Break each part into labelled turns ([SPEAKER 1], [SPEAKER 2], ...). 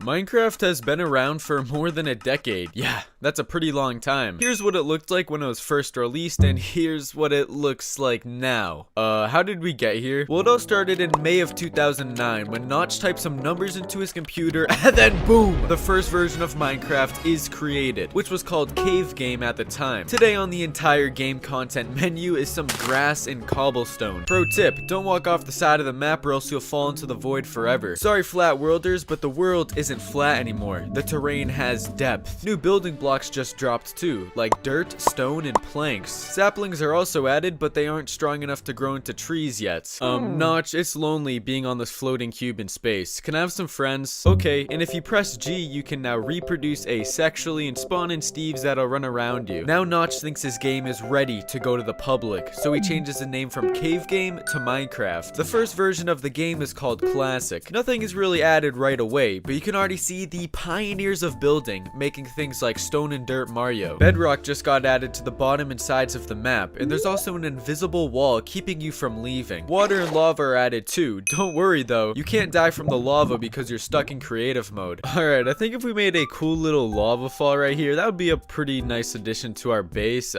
[SPEAKER 1] Minecraft has been around for more than a decade. Yeah, that's a pretty long time. Here's what it looked like when it was first released, and here's what it looks like now. How did we get here? Well, it all started in May of 2009 when Notch typed some numbers into his computer, and then boom! The first version of Minecraft is created, which was called Cave Game at the time. Today on the entire game content menu is some grass and cobblestone. Pro tip, don't walk off the side of the map or else you'll fall into the void forever. Sorry flat worlders, but the world isn't flat anymore. The terrain has depth. New building blocks just dropped too, like dirt, stone, and planks. Saplings are also added, but they aren't strong enough to grow into trees yet. Notch, it's lonely being on this floating cube in space. Can I have some friends? Okay, and if you press G, you can now reproduce asexually and spawn in Steves that'll run around you. Now Notch thinks his game is ready to go to the public, so he changes the name from Cave Game to Minecraft. The first version of the game is called Classic. Nothing is really added right away, but you can already see the pioneers of building, making things like stone and dirt Mario. Bedrock just got added to the bottom and sides of the map, and there's also an invisible wall keeping you from leaving. Water and lava are added too. Don't worry though, you can't die from the lava because you're stuck in creative mode. Alright, I think if we made a cool little lava fall right here, that would be a pretty nice addition to our base.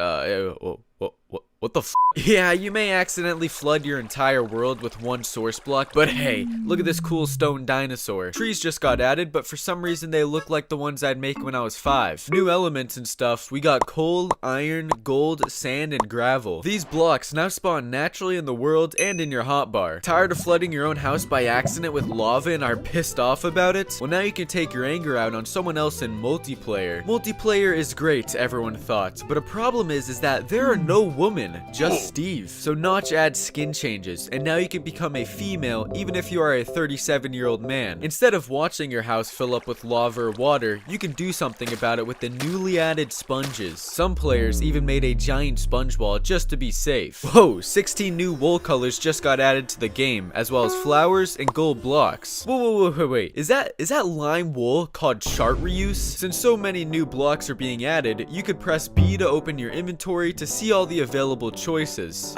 [SPEAKER 1] What the f? Yeah, you may accidentally flood your entire world with one source block, but hey, look at this cool stone dinosaur. Trees just got added, but for some reason they look like the ones I'd make when I was 5. New elements and stuff. We got coal, iron, gold, sand, and gravel. These blocks now spawn naturally in the world and in your hotbar. Tired of flooding your own house by accident with lava and are pissed off about it? Well, now you can take your anger out on someone else in multiplayer. Multiplayer is great, everyone thought, but a problem is that there are no women, just Steve. So Notch adds skin changes, and now you can become a female even if you are a 37-year-old man. Instead of watching your house fill up with lava or water, you can do something about it with the newly added sponges. Some players even made a giant sponge wall just to be safe. Whoa, 16 new wool colors just got added to the game, as well as flowers and gold blocks. Wait. Is that lime wool called chart reuse? Since so many new blocks are being added, you could press B to open your inventory to see all the available choices.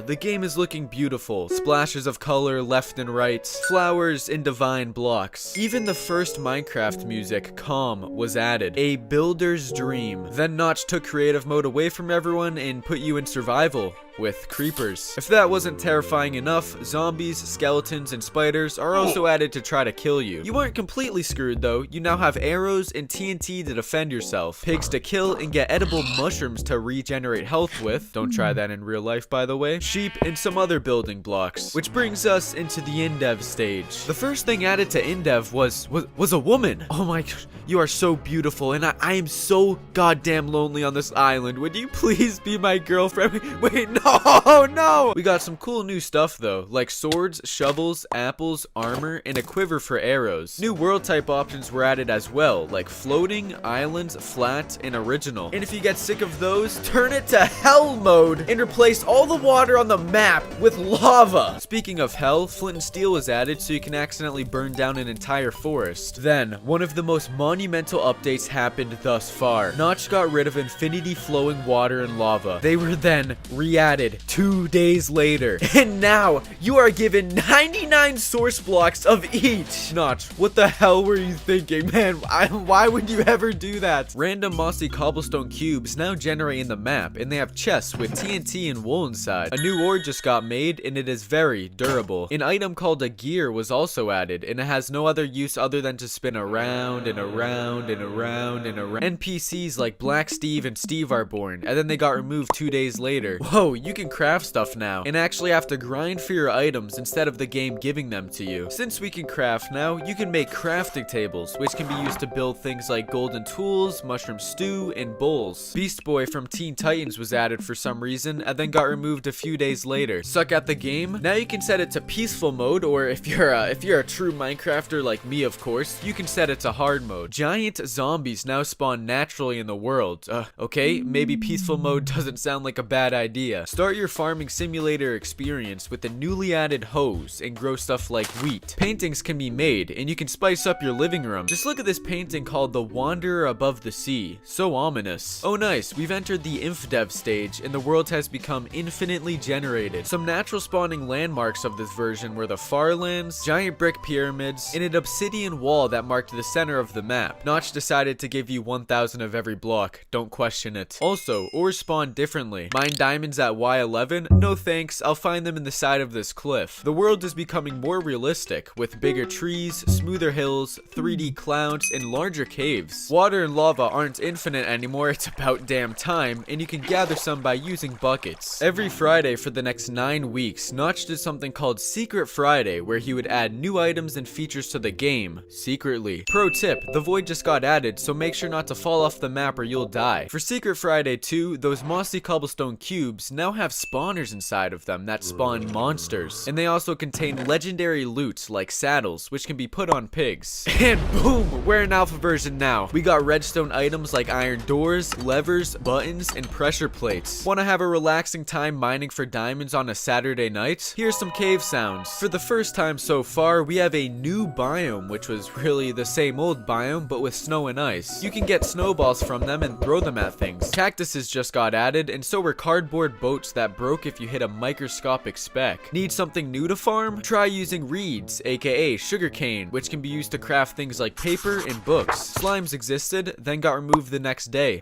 [SPEAKER 1] The game is looking beautiful. Splashes of color left and right, flowers and divine blocks. Even the first Minecraft music, Calm, was added. A builder's dream. Then Notch took creative mode away from everyone and put you in survival with creepers. If that wasn't terrifying enough, zombies, skeletons, and spiders are also added to try to kill you. You weren't completely screwed though. You now have arrows and TNT to defend yourself, pigs to kill, and get edible mushrooms to regenerate health with. Don't try that in real life, by the way. Sheep and some other building blocks. Which brings us into the Indev stage. The first thing added to Indev was a woman. Oh my gosh, you are so beautiful, and I am so goddamn lonely on this island. Would you please be my girlfriend? Wait, no. Oh no! We got some cool new stuff though, like swords, shovels, apples, armor, and a quiver for arrows. New world type options were added as well, like floating, islands, flat, and original. And if you get sick of those, turn it to hell mode and replace all the water on the map with lava. Speaking of hell, flint and steel was added so you can accidentally burn down an entire forest. Then, one of the most monumental updates happened thus far. Notch got rid of infinity flowing water and lava. They were then re-added 2 days later, and now you are given 99 source blocks of each. Notch, what the hell were you thinking, man? Why would you ever do that? Random mossy cobblestone cubes now generate in the map, and they have chests with TNT and wool inside. A new ore just got made, and it is very durable. An item called a gear was also added, and it has no other use other than to spin around and around and around and around. NPCs like Black Steve and Steve are born, and then they got removed 2 days later. Whoa, you can craft stuff now and actually have to grind for your items instead of the game giving them to you. Since we can craft now, you can make crafting tables, which can be used to build things like golden tools, mushroom stew, and bowls. Beast Boy from Teen Titans was added for some reason and then got removed a few days later. Suck at the game? Now you can set it to peaceful mode, or if you're a true Minecrafter like me, of course, you can set it to hard mode. giant zombies now spawn naturally in the world. Okay, maybe peaceful mode doesn't sound like a bad idea. Start your farming simulator experience with the newly added hose and grow stuff like wheat. Paintings can be made, and you can spice up your living room. Just look at this painting called The Wanderer Above the Sea. So ominous. Oh nice, we've entered the InfDev stage, and the world has become infinitely generated. Some natural spawning landmarks of this version were the Farlands, giant brick pyramids, and an obsidian wall that marked the center of the map. Notch decided to give you 1,000 of every block. Don't question it. Also, ores spawn differently. Mine diamonds at Y11? No thanks, I'll find them in the side of this cliff. The world is becoming more realistic, with bigger trees, smoother hills, 3D clouds, and larger caves. Water and lava aren't infinite anymore, it's about damn time, and you can gather some by using buckets. Every Friday for the next 9 weeks, Notch did something called Secret Friday, where he would add new items and features to the game, secretly. Pro tip, the void just got added, so make sure not to fall off the map or you'll die. For Secret Friday 2, those mossy cobblestone cubes now have spawners inside of them that spawn monsters, and they also contain legendary loot like saddles, which can be put on pigs. And boom, we're in alpha version now. We got redstone items like iron doors, levers, buttons, and pressure plates. Want to have a relaxing time mining for diamonds on a Saturday night? Here's some cave sounds. For the first time so far, we have a new biome, which was really the same old biome, but with snow and ice. You can get snowballs from them and throw them at things. Cactuses just got added, and so were cardboard boats that broke if you hit a microscopic speck. Need something new to farm? Try using reeds, aka sugarcane, which can be used to craft things like paper and books. Slimes existed, then got removed the next day.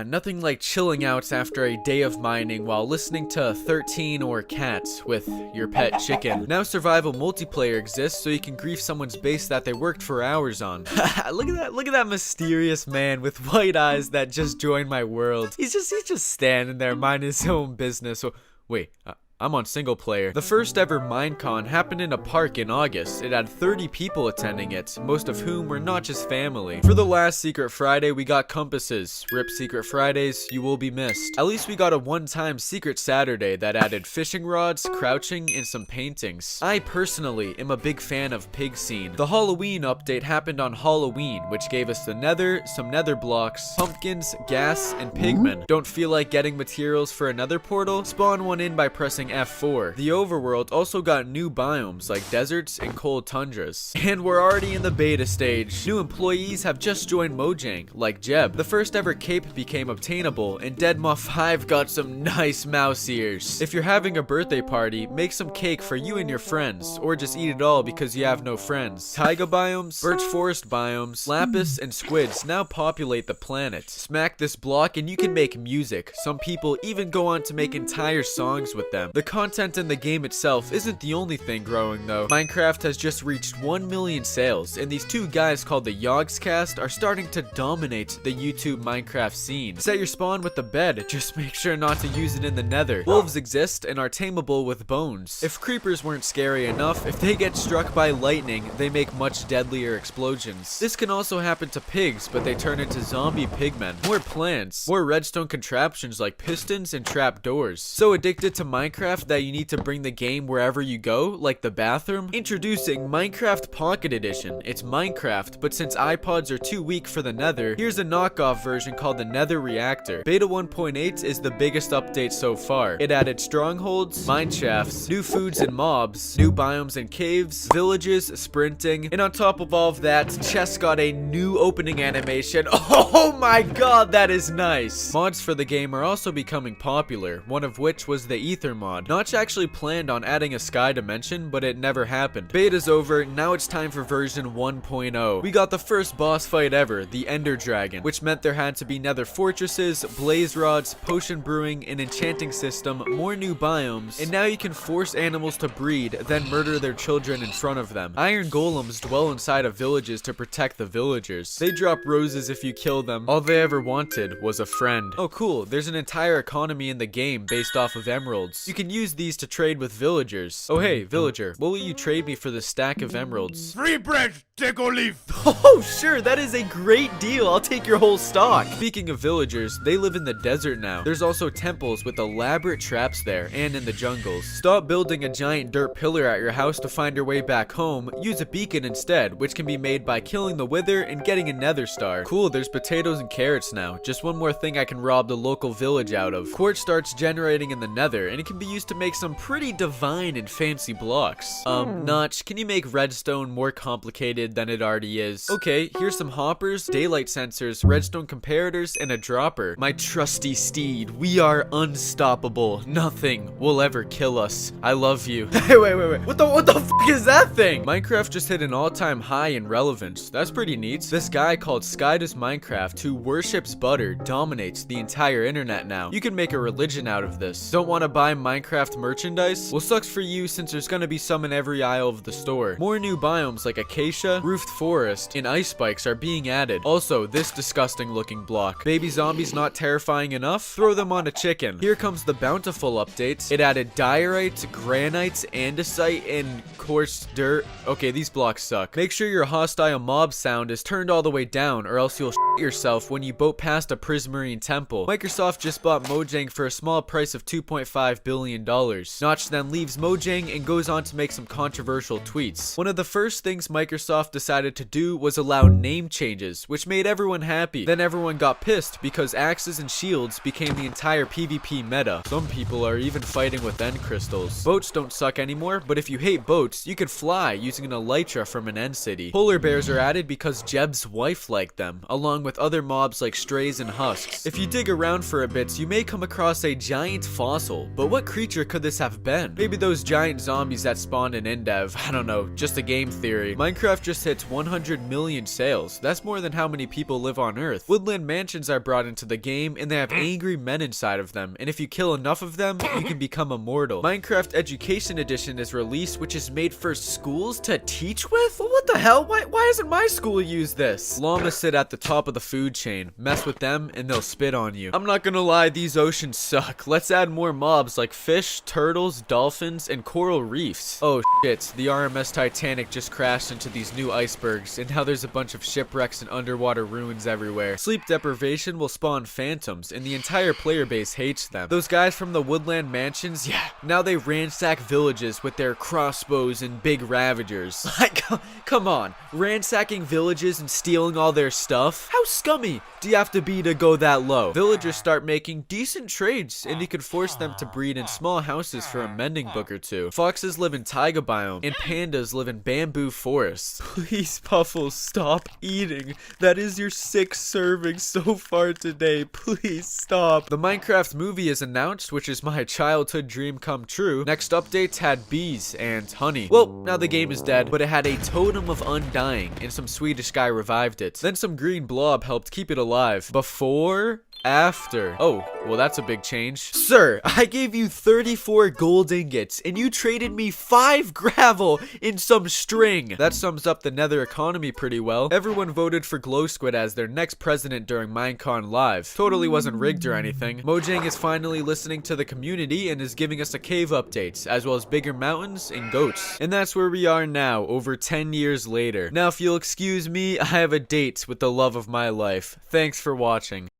[SPEAKER 1] Nothing like chilling out after a day of mining while listening to 13 or Cats with your pet chicken. Now survival multiplayer exists, so you can grief someone's base that they worked for hours on. Look at that mysterious man with white eyes that just joined my world. He's just standing there minding his own business. So, wait, I'm on single player. The first ever Minecon happened in a park in August. It had 30 people attending it, most of whom were not just family. For the last Secret Friday, we got compasses. Rip Secret Fridays, you will be missed. At least we got a one-time Secret Saturday that added fishing rods, crouching, and some paintings. I personally am a big fan of Pig Scene. The Halloween update happened on Halloween, which gave us the nether, some nether blocks, pumpkins, gas, and pigmen. Don't feel like getting materials for another portal? Spawn one in by pressing F4. The overworld also got new biomes like deserts and cold tundras. And we're already in the beta stage. New employees have just joined Mojang, like Jeb. The first ever cape became obtainable, and Deadma5 got some nice mouse ears. If you're having a birthday party, make some cake for you and your friends, or just eat it all because you have no friends. Taiga biomes, birch forest biomes, lapis, and squids now populate the planet. Smack this block and you can make music. Some people even go on to make entire songs with them. The content in the game itself isn't the only thing growing though. Minecraft has just reached 1 million sales, and these two guys called the Yogscast are starting to dominate the YouTube Minecraft scene. Set your spawn with the bed, just make sure not to use it in the nether. Wolves exist and are tameable with bones. If creepers weren't scary enough, if they get struck by lightning, they make much deadlier explosions. This can also happen to pigs, but they turn into zombie pigmen. More plants, more redstone contraptions like pistons and trapdoors. So addicted to Minecraft that you need to bring the game wherever you go, like the bathroom? Introducing Minecraft Pocket Edition. It's Minecraft, but since iPods are too weak for the nether, here's a knockoff version called the Nether Reactor. Beta 1.8 is the biggest update so far. It added strongholds, mine shafts, new foods and mobs, new biomes and caves, villages, sprinting, and on top of all of that, chests got a new opening animation. Oh my god, that is nice! Mods for the game are also becoming popular, one of which was the Ether mod. Notch actually planned on adding a sky dimension, but it never happened. Beta's over, now it's time for version 1.0. We got the first boss fight ever, the Ender Dragon, which meant there had to be nether fortresses, blaze rods, potion brewing, an enchanting system, more new biomes, and now you can force animals to breed, then murder their children in front of them. Iron golems dwell inside of villages to protect the villagers. They drop roses if you kill them. All they ever wanted was a friend. Oh cool, there's an entire economy in the game based off of emeralds. You can can use these to trade with villagers. Oh hey, villager, what will you trade me for this stack of emeralds?
[SPEAKER 2] Free bread, take or leave.
[SPEAKER 1] Oh sure, that is a great deal. I'll take your whole stock. Speaking of villagers, they live in the desert now. There's also temples with elaborate traps there and in the jungles. Stop building a giant dirt pillar at your house to find your way back home. Use a beacon instead, which can be made by killing the wither and getting a nether star. Cool, there's potatoes and carrots now. Just one more thing I can rob the local village out of. Quartz starts generating in the nether, and it can be used to make some pretty divine and fancy blocks. Notch, can you make redstone more complicated than it already is? Okay, here's some hoppers, daylight sensors, redstone comparators, and a dropper. My trusty steed, we are unstoppable. Nothing will ever kill us. I love you. Hey, wait. What the fuck is that thing? Minecraft just hit an all-time high in relevance. That's pretty neat. This guy called Skydoes Minecraft, who worships butter, dominates the entire internet now. You can make a religion out of this. Don't want to buy Minecraft merchandise? Well, sucks for you since there's gonna be some in every aisle of the store. More new biomes like acacia, roofed forest, and ice spikes are being added. Also, this disgusting looking block. Baby zombies not terrifying enough? Throw them on a chicken. Here comes the bountiful update. It added diorite, granite, andesite, and coarse dirt. Okay, these blocks suck. Make sure your hostile mob sound is turned all the way down, or else you'll shit yourself when you boat past a Prismarine temple. Microsoft just bought Mojang for a small price of $2.5 billion. Notch then leaves Mojang and goes on to make some controversial tweets. One of the first things Microsoft decided to do was allow name changes, which made everyone happy. Then everyone got pissed because axes and shields became the entire PvP meta. Some people are even fighting with end crystals. Boats don't suck anymore, but if you hate boats, you could fly using an elytra from an end city. Polar bears are added because Jeb's wife liked them, along with other mobs like strays and husks. If you dig around for a bit, you may come across a giant fossil, but what creature could this have been? Maybe those giant zombies that spawned in Endev. I don't know, just a game theory. Minecraft just hits 100 million sales. That's more than how many people live on Earth. Woodland mansions are brought into the game, and they have angry men inside of them, and if you kill enough of them, you can become immortal. Minecraft Education Edition is released, which is made for schools to teach with? Well, what the hell? Why isn't my school use this? Llamas sit at the top of the food chain. Mess with them, and they'll spit on you. I'm not gonna lie, these oceans suck. Let's add more mobs like fish, turtles, dolphins, and coral reefs. Oh shit, the RMS Titanic just crashed into these new icebergs, and now there's a bunch of shipwrecks and underwater ruins everywhere. Sleep deprivation will spawn phantoms, and the entire player base hates them. Those guys from the Woodland mansions, yeah, now they ransack villages with their crossbows and big ravagers. Like, come on, ransacking villages and stealing all their stuff? How scummy do you have to be to go that low? Villagers start making decent trades, and you can force them to breed in small houses for a mending book or two. Foxes live in taiga biome, and pandas live in bamboo forests. Please, Puffles, stop eating. That is your 6th serving so far today. Please stop. The Minecraft movie is announced, which is my childhood dream come true. Next updates had bees and honey. Well, now the game is dead, but it had a totem of undying, and some Swedish guy revived it. Then some green blob helped keep it alive. Before... after. Oh, well that's a big change. Sir, I gave you 34 gold ingots and you traded me 5 gravel in some string. That sums up the nether economy pretty well. Everyone voted for Glow Squid as their next president during Minecon Live. Totally wasn't rigged or anything. Mojang is finally listening to the community and is giving us a cave update, as well as bigger mountains and goats. And that's where we are now, over 10 years later. Now if you'll excuse me, I have a date with the love of my life. Thanks for watching.